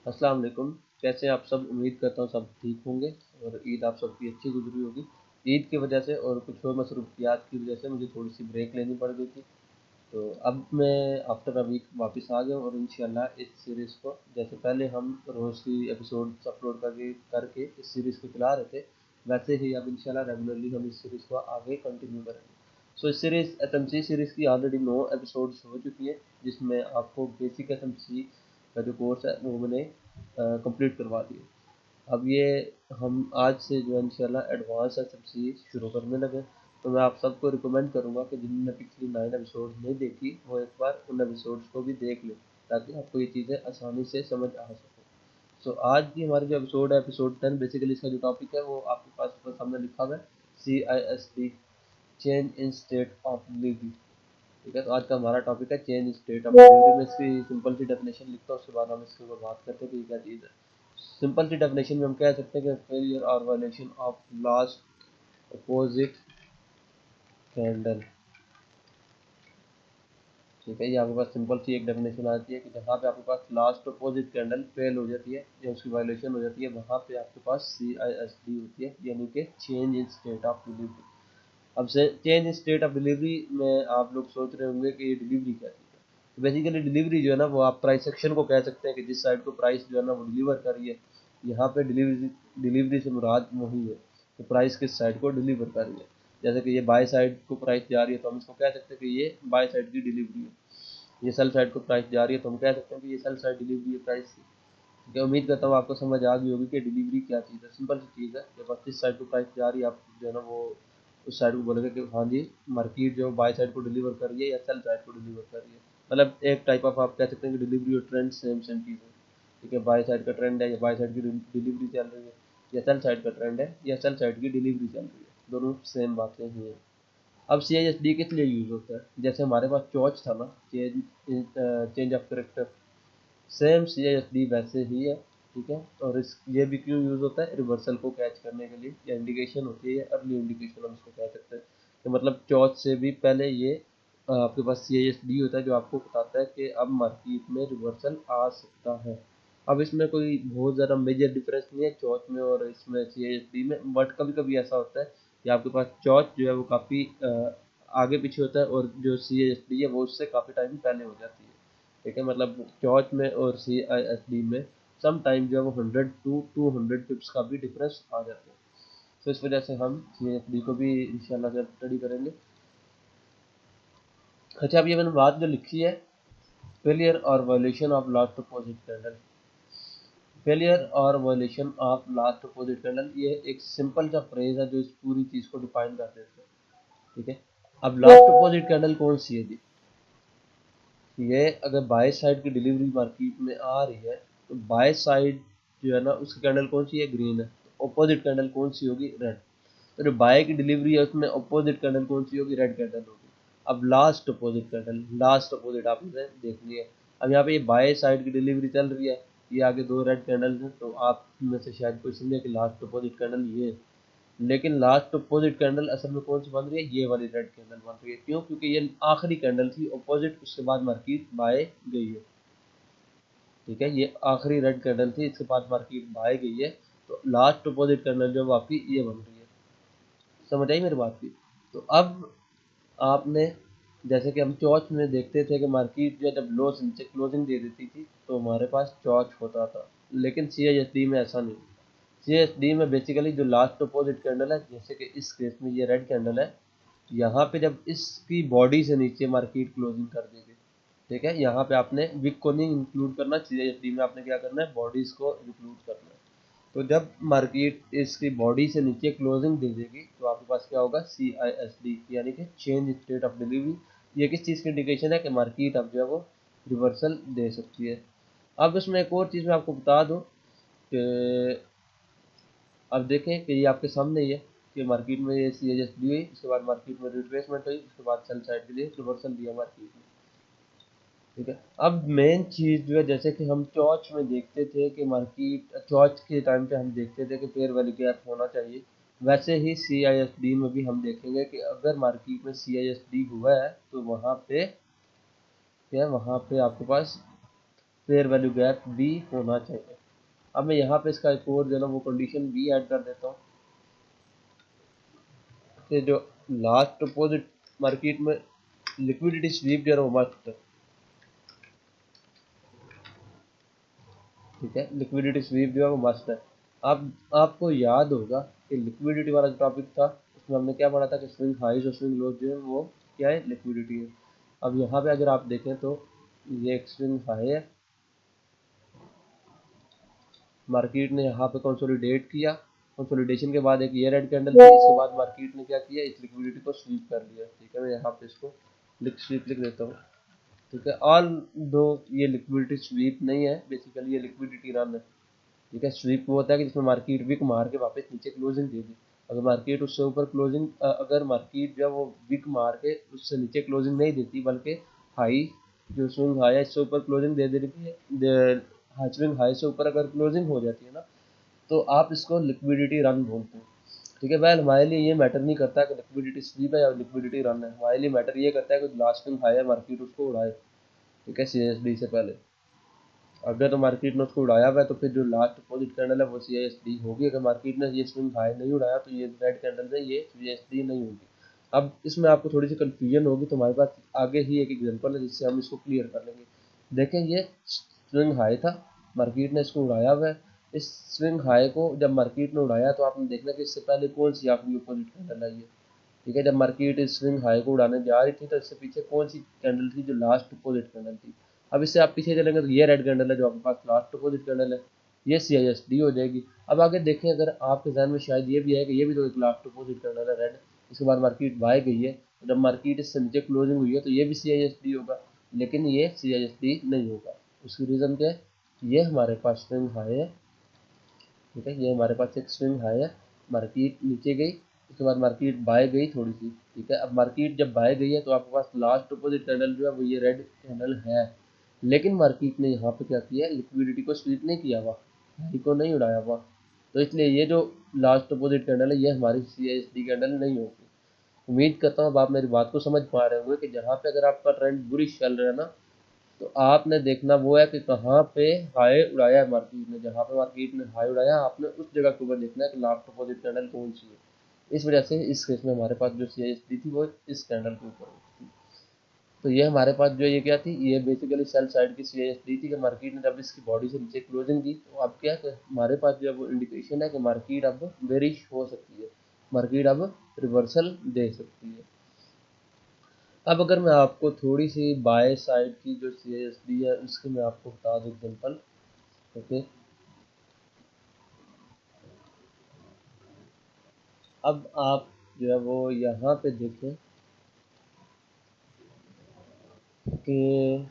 अस्सलाम वालेकुम। कैसे हैं आप सब? उम्मीद करता हूँ सब ठीक होंगे और ईद आप सबकी अच्छी गुजरी होगी। ईद की वजह से और कुछ और मसरूफियात की वजह से मुझे थोड़ी सी ब्रेक लेनी पड़ गई थी। तो अब मैं आफ्टर अ वीक वापस आ गया हूँ और इंशाल्लाह इस सीरीज़ को जैसे पहले हम रोज़ की एपिसोड अपलोड करके करके इस सीरीज़ को चला रहे थे, वैसे ही अब इंशाल्लाह रेगुलरली हम इस सीरीज़ को आगे कंटिन्यू करेंगे। सो इस सीरीज़ एफएमसी सीरीज़ की ऑलरेडी 9 एपिसोड्स हो चुकी है, जिसमें आपको बेसिक एफएमसी का जो कोर्स है वो मैंने कंप्लीट करवा दिया। अब ये हम आज से जो है इंशाल्लाह एडवांस एफएमसी शुरू करने लगे। तो मैं आप सबको रिकमेंड करूँगा कि जिनने पिछली 9 एपिसोड नहीं देखी वो एक बार उन एपिसोड्स को भी देख लें, ताकि आपको ये चीज़ें आसानी से समझ आ सकें। सो आज की हमारी जो एपिसोड है एपिसोड 10, बेसिकली इसका जो टॉपिक है वो आपके पास ऊपर सामने लिखा हुआ है, CISD, change in state of delivery. ठीक है, तो आज का हमारा टॉपिक है change in state of delivery. मैं इसकी सिंपल सी डेफिनेशन लिखता हूँ, उसके बाद हम इसके ऊपर बात करते हैं कि ये क्या चीज़ है। सिंपल सी डेफिनेशन में हम कह सकते हैं कि फेलियर और violation of last opposite candle. ठीक है, ये आपके पास सिंपल सी एक डेफिनेशन आती है कि जहाँ पे आपके पास लास्ट अपोजिट कैंडल फेल हो जाती है या उसकी वायलेशन हो जाती है, वहाँ पे आपके पास CISD होती है, यानी कि change in state of delivery. अब से change in state of delivery में आप लोग सोच रहे होंगे कि ये डिलीवरी क्या चीज़ है। तो बेसिकली डिलीवरी जो है ना वो आप प्राइस सेक्शन को कह सकते हैं कि जिस साइड को प्राइस जो है ना वो डिलीवर कर रही है। यहाँ पे डिलीवरी डिलीवरी से मुराद वही है कि प्राइस किस साइड को डिलीवर कर रही है। जैसे कि ये बाय साइड को प्राइस जा रही है तो हम इसको कह सकते हैं कि ये बाय साइड की डिलीवरी है। ये सेल साइड को प्राइस जा रही है तो हम कह सकते हैं कि ये सेल साइड डिलीवरी है प्राइस की। ठीक है, उम्मीद करता हूँ आपको समझ आ गई होगी कि डिलीवरी क्या चीज़ है। सिंपल सी चीज़ है, जब आप जिस साइड को प्राइस जा रही है आप जो है ना वो उस साइड को बोलेंगे कि हाँ जी मार्केट जो बाय साइड को डिलीवर कर रही है या सेल साइड को डिलीवर कर रही है। मतलब एक टाइप ऑफ आप कह सकते हैं कि डिलीवरी और ट्रेंड सेम सेम चीज़ है। ठीक है, बाय साइड का ट्रेंड है या बाय साइड की डिलीवरी चल रही है, या सेल साइड का ट्रेंड है या सेल साइड की डिलीवरी चल रही है, दोनों सेम बातें ही हैं। अब CISD किस लिए यूज़ होता है? जैसे हमारे पास चॉच था ना, change of character, same CISD वैसे ही है। ठीक है, और इस ये भी क्यों यूज़ होता है? रिवर्सल को कैच करने के लिए, या इंडिकेशन होती है, या अर्ली इंडिकेशन हम इसको कह सकते हैं। तो मतलब चौथ से भी पहले ये आपके पास CISD होता है जो आपको बताता है कि अब मार्केट में रिवर्सल आ सकता है। अब इसमें कोई बहुत ज़्यादा मेजर डिफरेंस नहीं है चौथ में और इसमें CISD में, बट कभी कभी ऐसा होता है कि आपके पास चौथ जो है वो काफ़ी आगे पीछे होता है और जो CISD है वो उससे काफ़ी टाइम पहले हो जाती है। ठीक है, मतलब चौथ में और CISD में सम टाइम जो है वो 100 टू 200 पिप्स का भी डिफरेंस आ जाता है। तो इस वजह से हम CISD को भी इंशाल्लाह जब स्टडी करेंगे। अच्छा, अब ये मैंने बात जो लिखी है, फेलियर और violation of last opposite candle. Failure और violation of last opposite candle, ये एक सिंपल सा फ्रेज है जो इस पूरी चीज़ को डिफाइन कर देता है। ठीक है, अब लास्ट अपोजिट कैंडल कौन सी है जी? ये अगर बाय साइड की डिलीवरी मार्केट में आ रही है तो बाय साइड जो है ना उसकी कैंडल कौन सी है? ग्रीन है। तो अपोजिट कैंडल कौन सी होगी? रेड। तो जो बाय की डिलीवरी है उसमें अपोजिट कैंडल कौन सी होगी? रेड कैंडल होगी। अब last opposite candle, last opposite आपने देखनी है। अब यहाँ पे ये बाय साइड की डिलीवरी चल रही है, ये आगे दो रेड कैंडल हैं, तो आप में से शायद कोई समझे कि लास्ट अपोजिट कैंडल ये है। लेकिन लास्ट अपोजिट कैंडल असल में कौन सी बन रही है? ये वाली रेड कैंडल बन रही है। क्यों? क्योंकि ये आखिरी कैंडल थी अपोजिट, उसके बाद मार्केट बाय गई है। ठीक है, ये आखिरी रेड कैंडल थी, इसके बाद मार्केट बाय गई है। तो लास्ट अपोजिट कैंडल जो आपकी ये बन रही है। समझ आई मेरी बात की? तो अब आपने, जैसे कि हम चौथ में देखते थे कि मार्केट जो जब लो से नीचे क्लोजिंग दे देती थी तो हमारे पास चौथ होता था, लेकिन CISD में ऐसा नहीं। CISD में बेसिकली जो लास्ट अपोजिट कैंडल है, जैसे कि इस केस में ये रेड कैंडल है, यहाँ पे जब इसकी बॉडी से नीचे मार्केट क्लोजिंग कर देगी, ठीक है, यहाँ पे आपने विक को नहीं इंक्लूड करना, CISD में आपने क्या करना है? बॉडीज को इंक्लूड करना है। तो जब मार्केट इसकी बॉडी से नीचे क्लोजिंग दे देगी तो आपके पास क्या होगा? CISD, यानी कि चेंज स्टेट ऑफ डिलीवरी। ये किस चीज़ की इंडिकेशन है? कि मार्केट अब जो है वो रिवर्सल दे सकती है। अब इसमें एक और चीज़ मैं आपको बता दूं कि अब देखें कि ये आपके सामने ही है कि मार्केट में ये CISD हुई, उसके बाद मार्केट में रिट्रेसमेंट हुई, उसके बाद सेल साइड के लिए रिवर्सल दिया मार्केट में। ठीक है, अब मेन चीज़ जो है, जैसे कि हम चौथ में देखते थे कि मार्केट चौथ के टाइम पे हम देखते थे कि फेयर वैल्यू गैप होना चाहिए, वैसे ही CISD में भी हम देखेंगे कि अगर मार्केट में CISD हुआ है तो वहाँ पे क्या है? वहाँ पे आपके पास फेयर वैल्यू गैप बी होना चाहिए। अब मैं यहाँ पे इसका एक और जो है ना वो कंडीशन बी ऐड कर देता हूँ कि जो लास्ट डिपॉजिट मार्केट में लिक्विडिटी स्वीप जो है वो मस्ट है। ठीक है, लिक्विडिटी स्वीप जो है वो मस्ट है। अब आपको याद होगा कि लिक्विडिटी वाला जो टॉपिक था उसमें हमने क्या पढ़ा था कि स्विंग हाइज और स्विंग लोज जो है वो क्या है, लिक्विडिटी है। अब यहाँ पे अगर आप देखें तो ये एक स्विंग हाई है, मार्केट ने यहाँ पे कंसोलिडेट किया, कंसोलिडेशन के बाद एक ये रेड कैंडल थी, इसके बाद मार्केट ने क्या किया, इस लिक्विडिटी को स्वीप कर लिया। ठीक है, मैं यहाँ पे इसको स्वीप लिख देता हूँ। ठीक है, ऑल दो ये लिक्विडिटी स्वीप नहीं है, बेसिकली ये लिक्विडिटी रन है। ठीक है, स्वीप वो होता है कि जिसमें मार्केट विक मार के वापस नीचे क्लोजिंग दे दी। अगर मार्केट उससे ऊपर क्लोजिंग अगर मार्केट जो है वो विक मार के उससे नीचे क्लोजिंग नहीं देती बल्कि हाई जो स्विंग हाई है इससे ऊपर क्लोजिंग दे देती है, स्विंग हाई से ऊपर अगर क्लोजिंग हो जाती है ना तो आप इसको लिक्विडिटी रन बोलते हैं। ठीक है, वैल हमारे लिए ये मैटर नहीं करता कि लिक्विडिटी स्वीप है या लिक्विडिटी रन है, हमारे लिए मैटर ये करता है कि लास्ट स्विंग हाई है मार्केट उसको उड़ाए। ठीक है, सीएसडी से पहले अगर तो मार्केट ने उसको उड़ाया हुआ है तो फिर जो लास्ट अपोजिट कैंडल है वो सीएसडी होगी। अगर मार्केट ने ये स्विंग हाई नहीं उड़ाया तो ये रेड कैंडल है ये सीएसडी नहीं होगी। अब इसमें आपको थोड़ी सी कंफ्यूजन होगी तो हमारे पास आगे ही एक एग्जांपल है जिससे हम इसको क्लियर कर लेंगे। देखें, ये स्विंग हाई था, मार्केट ने इसको उड़ाया हुआ है। इस स्विंग हाई को जब मार्केट ने उड़ाया तो आपने देखना कि इससे पहले कौन सी आपकी अपोजिट कैंडल आई है। ठीक है, जब मार्केट इस स्विंग हाई को उड़ाने जा रही थी तो इससे पीछे कौन सी कैंडल थी, जो लास्ट अपोजिट कैंडल थी। अब इससे आप पीछे चलेंगे तो ये रेड कैंडल है जो आपके पास लास्ट अपोजिट कैंडल है, ये CISD हो जाएगी। अब आगे देखें, अगर आपके जहन में शायद ये भी है कि ये भी तो एक लास्ट अपोजिट कैंडल है रेड, इसके बाद मार्केट बाय गई है, तो जब मार्केट इससे नीचे क्लोजिंग हुई है तो ये भी CISD होगा, लेकिन ये CISD नहीं होगा। उसकी रीज़न क्या है, ये हमारे पास स्विंग हाई है। ठीक है, ये हमारे पास एक स्विंग हाई है, मार्केट नीचे गई, उसके बाद मार्केट बाय गई थोड़ी सी। ठीक है, अब मार्केट जब बाय गई है तो आपके पास लास्ट अपोजिट कैंडल जो है वो ये रेड कैंडल है, लेकिन मार्केट ने यहाँ पे क्या किया है, लिक्विडिटी को स्वीप नहीं किया हुआ, हाई को नहीं उड़ाया हुआ, तो इसलिए ये जो लास्ट अपोजिट कैंडल है ये हमारी CISD कैंडल नहीं होगी। उम्मीद करता हूँ अब आप मेरी बात को समझ पा रहे होंगे कि जहाँ पे अगर आपका ट्रेंड बुलिश चल रहा है ना तो आपने देखना वो है कि कहाँ पे हाई उड़ाया है मार्केट ने, जहाँ पे मार्केट ने हाई उड़ाया आपने उस जगह के ऊपर देखना है कि लास्ट अपोजिट कैंडल कौन सी है। इस वजह से इस केस में हमारे पास जो CISD थी वो इस कैंडल के ऊपर थी। तो ये हमारे पास जो ये क्या थी, ये बेसिकली सेल साइड की CISD थी कि मार्केट ने जब इसकी बॉडी से नीचे क्लोजिंग की तो अब क्या कि हमारे पास जो वो इंडिकेशन है कि मार्केट अब बेरिश हो सकती है, मार्केट अब रिवर्सल दे सकती है। अब अगर मैं आपको थोड़ी सी बाय साइड की जो CISD है उसकी मैं आपको बता दूं एग्जांपल। ओके, अब आप जो है वो यहाँ पे देखें कि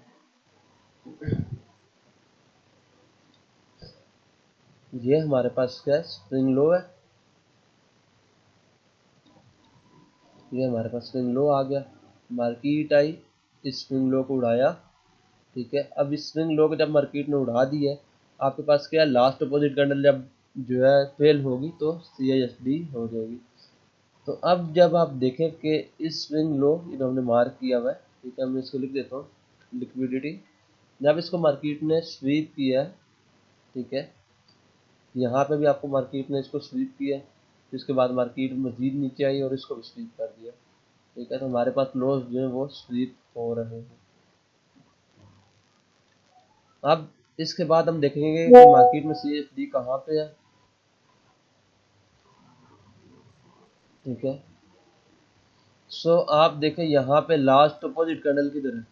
ये हमारे पास क्या है, स्प्रिंग लो है, ये हमारे पास स्प्रिंग लो आ गया, मार्केट आई, इस स्प्रिंग लो को उड़ाया। ठीक है, अब इस स्विंग लो को जब मार्केट ने उड़ा दी है, आपके पास क्या है, लास्ट अपोजिट कैंडल जब जो है फेल होगी तो CISD हो जाएगी। तो अब जब आप देखें कि इस स्विंग लो जो हमने मार्क किया हुआ है, ठीक है, मैं इसको लिख देता हूँ लिक्विडिटी, जब इसको मार्केट ने स्वीप किया है, ठीक है, यहाँ पे भी आपको मार्केट ने इसको स्वीप किया है, फिर इसके बाद मार्केट मजीद नीचे आई और इसको भी स्वीप कर दिया। ठीक है, तो हमारे पास लोस जो है वो स्वीप हो रहे हैं। अब इसके बाद हम देखेंगे कि मार्केट में CSD कहाँ पे है। ठीक है, सो आप देखें यहाँ पे लास्ट अपोजिट कैंडल किधर है,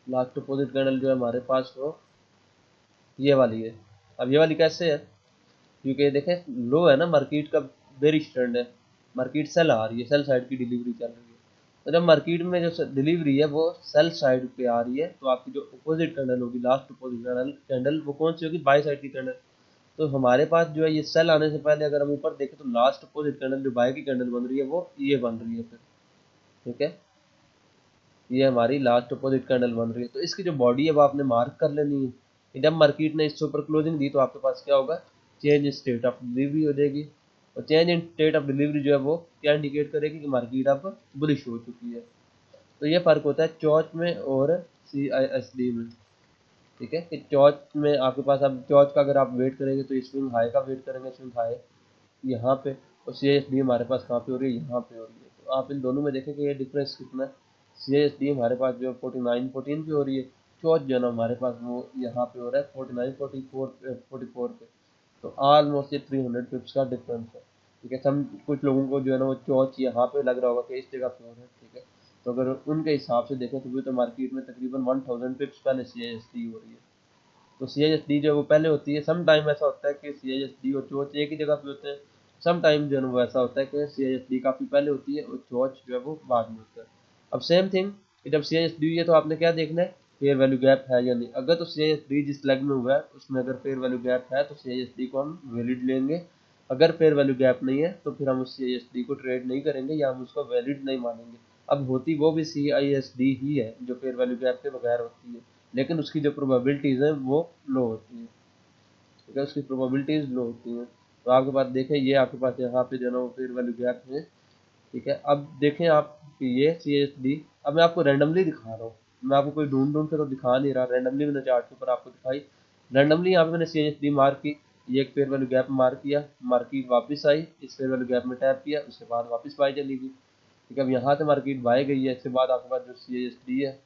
लास्ट अपोजिट कैंडल जो है हमारे पास वो ये वाली है। अब ये वाली कैसे है, क्योंकि देखें लो है ना मार्केट का, बेरिश ट्रेंड है, मार्केट सेल आ रही है, सेल साइड की डिलीवरी चल रही है। तो जब मार्केट में जो डिलीवरी है वो सेल साइड पे आ रही है तो आपकी जो अपोजिट कैंडल होगी, लास्ट अपोजिट कैंडल वो कौन सी होगी, बाय साइड की कैंडल। तो हमारे पास जो है ये सेल आने से पहले अगर हम ऊपर देखें तो लास्ट अपोजिट कैंडल जो बाय की कैंडल बन रही है वो ये बन रही है फिर। ठीक है, ये हमारी लास्ट अपोजिट कैंडल बन रही है, तो इसकी जो बॉडी है वो आपने मार्क कर लेनी है कि जब मार्केट ने इससे ऊपर क्लोजिंग दी तो आपके पास क्या होगा, change in state of delivery हो जाएगी। और change in state of delivery जो है वो क्या इंडिकेट करेगी कि मार्केट अब बुलिश हो चुकी है। तो ये फर्क होता है चौच में और CISD में। ठीक है, कि चौथ में आपके पास, अब चौथ का अगर आप वेट करेंगे तो स्विंग हाई का वेट करेंगे, स्विंग हाई यहाँ पे, और सी एस डी हमारे पास कहाँ पे हो रही है, यहाँ पे हो रही है। तो आप इन दोनों में देखें कि ये डिफरेंस कितना है। सी एस डी हमारे पास जो 49-14 पे हो रही है, चौथ जो है ना हमारे पास वो यहाँ पे हो रहा है 49-44 पे। तो ऑलमोस्ट ये 300 पिप्स का डिफरेंस है। ठीक है, हम कुछ लोगों को जो है ना वो चौथ यहाँ पे लग रहा होगा कि इस जगह पे हो रहा है। ठीक है, तो अगर उनके हिसाब से देखें तो भी तो मार्केट में तकरीबन 1000 पिप्स पहले सी एस डी हो रही है। तो सी एच एस डी जो है वो पहले होती है। सम टाइम ऐसा होता है कि सी एच एस डी और चोच एक ही जगह पे होते हैं। सम टाइम जो है ना वो ऐसा होता है कि सी एच एस डी काफ़ी पहले होती है और चोच जो है वो बाद में होता है। अब सेम थिंग कि जब सी एच एस डी हुई है तो आपने क्या देखना है, फेयर वैल्यू गैप है या नहीं। अगर तो सी एच एस डी जिस लेग में हुआ है उसमें अगर फेयर वैल्यू गैप है तो सी एच एस डी को हम वैलिड लेंगे। अगर फेयर वैल्यू गैप नहीं है तो फिर हम उस सी एच एस डी को ट्रेड नहीं करेंगे या हम उसको वैलिड नहीं मानेंगे। अब होती वो भी सी आई एस डी ही है जो फेयर वैल्यू गैप के बगैर होती है, लेकिन उसकी जो प्रोबेबिलिटीज़ हैं वो लो होती हैं। ठीक है, उसकी प्रोबेबिलिटीज़ लो होती हैं। तो आपके पास देखें, ये आपके पास यहाँ पे जो है ना वो फेयर वैल्यू गैप है। ठीक है, अब देखें आप कि ये सी एच डी, अब मैं आपको रैंडमली दिखा रहा हूँ, मैं आपको कोई ढूंढ ढूंढ के तो दिखा नहीं रहा, रैंडमली मैंने चार्ट के ऊपर आपको दिखाई। रैंडमली यहाँ पे मैंने सी एच डी मार्क की, ये एक फेयर वैल्यू गैप मार्क किया, मार्केट वापस आई, इस फेयर वैल्यू गैप में टैप किया, उसके बाद वापस बाय चली गई। ठीक है, अब यहाँ से मार्केट बाय गई है, इसके बाद आपके पास जो सी एच डी है,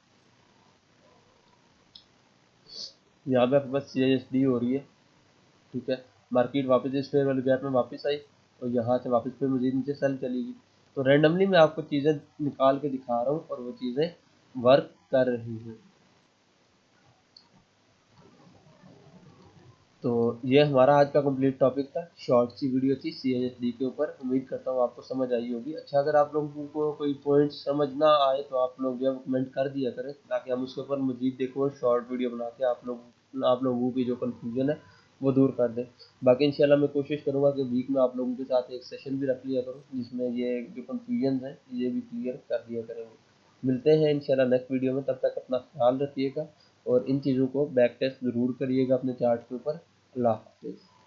यहाँ पे आपके पास सी एच डी हो रही है। ठीक है, मार्केट वापस इस फेयर वैल्यू गैप में वापस आई और यहाँ से वापस फिर मजीद नीचे सेल चली गई। तो रैंडमली मैं आपको चीज़ें निकाल के दिखा रहा हूँ और वो चीज़ें वर्क कर रही हैं। तो ये हमारा आज का कंप्लीट टॉपिक था, शॉर्ट सी वीडियो थी सी एच डी के ऊपर। उम्मीद करता हूँ आपको समझ आई होगी। अच्छा, अगर आप लोगों को कोई पॉइंट समझ ना आए तो आप लोग जो है कमेंट कर दिया करें, ताकि हम उसके ऊपर मजीद देखो शॉर्ट वीडियो बना के आप लोगों की जो कन्फ्यूजन है वो दूर कर दें। बाकी इंशाल्लाह मैं कोशिश करूँगा कि वीक में आप लोगों के साथ एक सेशन भी रख लिया करूँ जिसमें ये जो कन्फ्यूजन है ये भी क्लियर कर दिया करेंगे। मिलते हैं इंशाल्लाह नेक्स्ट वीडियो में, तब तक अपना ख्याल रखिएगा और इन चीज़ों को बैक टेस्ट ज़रूर करिएगा अपने चार्ट के ऊपर। अल्लाह हाफिज़।